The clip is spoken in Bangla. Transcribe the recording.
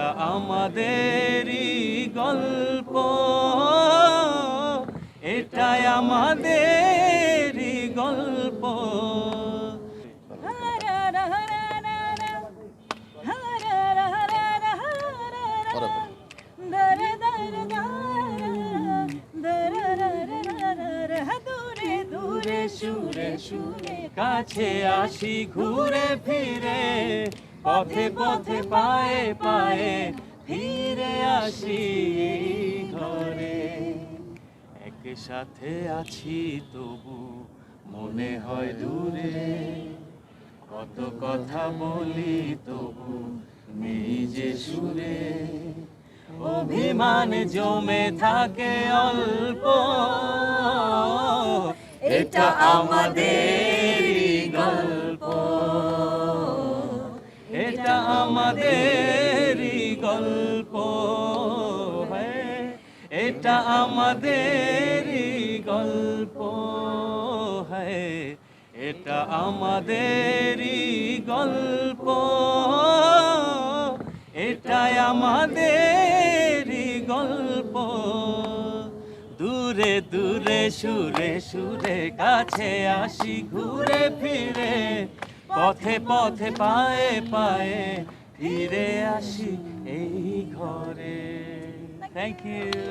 এটা আমাদেরই গল্প, এটাই আমাদেরই গল্প। দূরে দূরে সুরে সুরে কাছে আসি ঘুরে ফিরে, পথে পথে পায়ে পায়ে ফিরে আসি এই ঘরে। একসাথে আছি তবু মনে হয় দূরে, কত কথা বলি তবু নেই যে সুরে। অভিমান জমে থাকে অল্প, এটা আমাদেরই গল্প, এটা আমাদেরই গল্প, এটা আমাদেরই গল্প, এটা আমাদেরই গল্প, এটাই আমাদেরই গল্প। দূরে দূরে সুরে সুরে কাছে আসি ঘুরে ফিরে, পথে পথে পায়ে পায়ে ফিরে আসি এই ঘরে। Thank you.